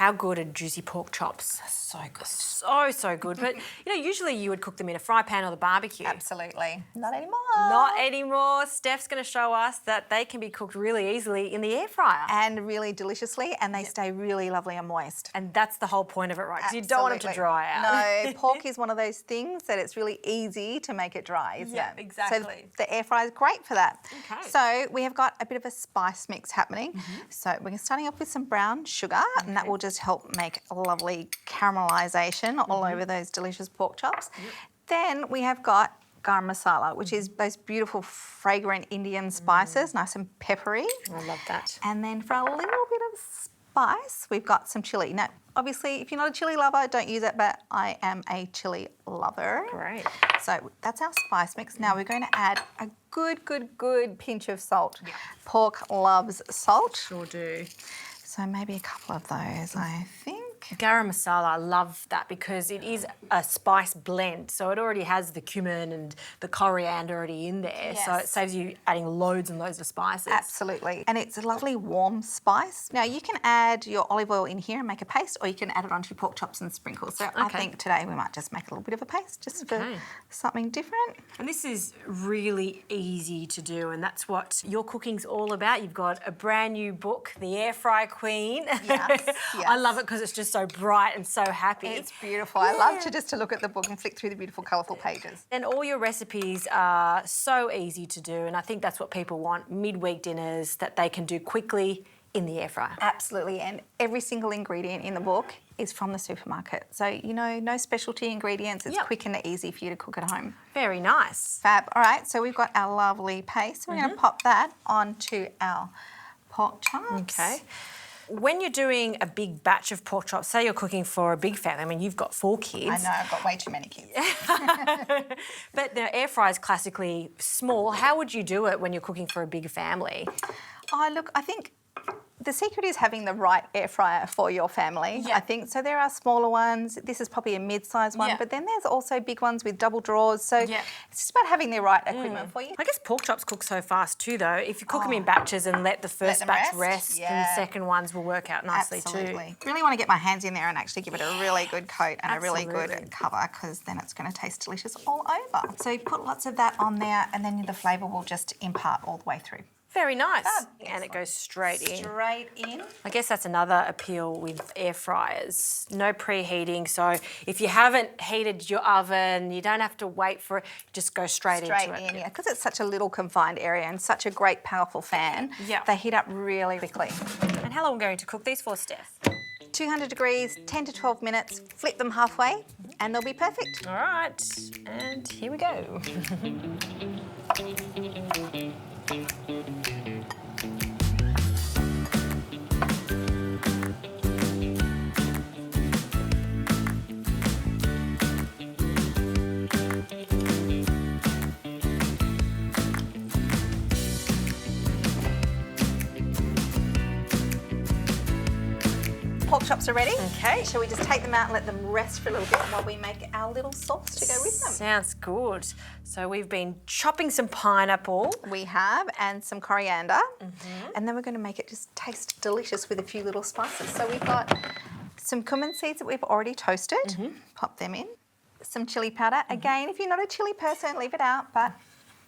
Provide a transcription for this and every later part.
how good are juicy pork chops? So good. So good. But, usually you would cook them in a fry pan or the barbecue. Absolutely. Not anymore. Not anymore. Steph's going to show us that they can be cooked really easily in the air fryer. And really deliciously, and they stay really lovely and moist. And that's the whole point of it, right? Because you don't want them to dry out. No, pork is one of those things that it's really easy to make it dry, isn't it? Exactly. So the air fryer is great for that. Okay. So we have got a bit of a spice mix happening. So we're starting off with some brown sugar, and that will just help make a lovely caramelisation all over those delicious pork chops. Then we have got garam masala, which is those beautiful fragrant Indian spices, nice and peppery. I love that. And then for a little bit of spice, we've got some chilli. Now, obviously, if you're not a chilli lover, don't use it, but I am a chilli lover. Great. So that's our spice mix. Now we're going to add a good pinch of salt. Pork loves salt. Sure do. So maybe a couple of those, I think. Garam masala, I love that because it is a spice blend. So it already has the cumin and the coriander already in there. So it saves you adding loads and loads of spices. Absolutely. And it's a lovely warm spice. Now you can add your olive oil in here and make a paste, or you can add it onto your pork chops and sprinkles. So I think today we might just make a little bit of a paste just for something different. And this is really easy to do, and that's what your cooking's all about. You've got a brand new book, The Air Fry Queen. Yes. I love it because it's just so bright and so happy. It's beautiful. I love to look at the book and flick through the beautiful colourful pages. And all your recipes are so easy to do, and I think that's what people want, midweek dinners that they can do quickly in the air fryer. Absolutely, and every single ingredient in the book is from the supermarket. So, no specialty ingredients. It's quick and easy for you to cook at home. Very nice. Fab. All right, so we've got our lovely paste. We're going to pop that onto our pork chops. Okay. When you're doing a big batch of pork chops, say you're cooking for a big family, I mean, you've got 4 kids. I know, I've got way too many kids. But the air fryer is classically small. How would you do it when you're cooking for a big family? Oh, look, I think the secret is having the right air fryer for your family, I think. So there are smaller ones. This is probably a mid-sized one, but then there's also big ones with double drawers. So it's just about having the right equipment for you. I guess pork chops cook so fast too, though. If you cook them in batches and let the first batch rest, then the second ones will work out nicely too. Really want to get my hands in there and actually give it a really good coat and a really good cover, because then it's going to taste delicious all over. So you put lots of that on there, and then the flavour will just impart all the way through. Very nice. And it goes straight in. Straight in. I guess that's another appeal with air fryers. No preheating, so if you haven't heated your oven, you don't have to wait for it, just go straight into it. Straight in, because it's such a little confined area and such a great, powerful fan, they heat up really quickly. And how long are we going to cook these for, Steph? 200 degrees, 10 to 12 minutes, flip them halfway, and they'll be perfect. All right, and here we go. Pork chops are ready. Okay. Shall we just take them out and let them rest for a little bit while we make our little sauce to go with them? Sounds good. So we've been chopping some pineapple. We have, and some coriander. And then we're going to make it just taste delicious with a few little spices. So we've got some cumin seeds that we've already toasted. Pop them in. Some chilli powder. Again, if you're not a chilli person, leave it out, but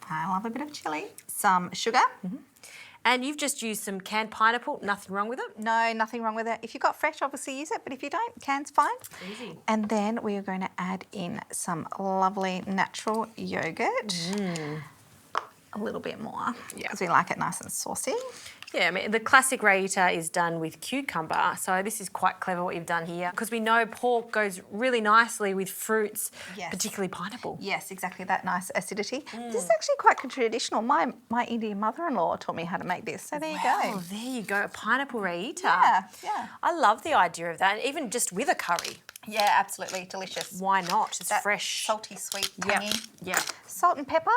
I love a bit of chilli. Some sugar. And you've just used some canned pineapple, nothing wrong with it? No, nothing wrong with it. If you've got fresh, obviously use it, but if you don't, canned's fine. Easy. And then we are going to add in some lovely natural yoghurt. A little bit more, because we like it nice and saucy. Yeah, I mean, the classic Raita is done with cucumber, so this is quite clever what you've done here, because we know pork goes really nicely with fruits, particularly pineapple. Yes, exactly, that nice acidity. This is actually quite traditional. My Indian mother-in-law taught me how to make this, so there you go. Oh, there you go, a pineapple Raita. Yeah. I love the idea of that, even just with a curry. Yeah, absolutely, delicious. Why not? It's fresh. Salty, sweet, tangy. Yeah. Salt and pepper.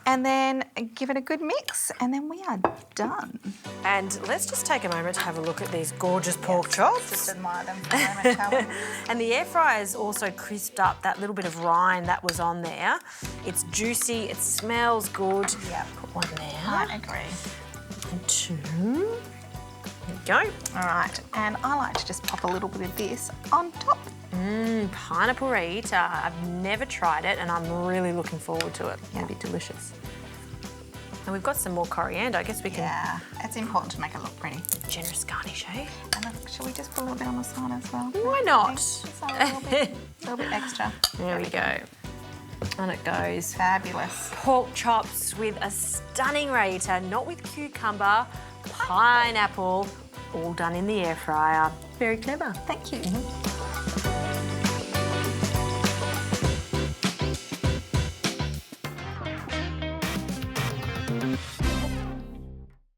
And then give it a good mix, and then we are done. And let's just take a moment to have a look at these gorgeous pork chops. Just admire them for a moment, shall we? And the air fryer's also crisped up that little bit of rind that was on there. It's juicy, it smells good. Yeah. Put one there. I agree. And 2. Go. All right, and I like to just pop a little bit of this on top. Pineapple Raita. I've never tried it and I'm really looking forward to it. Yeah. It'll be delicious. And we've got some more coriander. I guess we can... Yeah, it's important to make it look pretty. Generous garnish, eh? And then, shall we just put a little bit on the side as well? Why not? Just a little bit extra. There we go. And it goes. Fabulous. Pork chops with a stunning Raita, not with cucumber, pineapple, all done in the air fryer. Very clever. Thank you.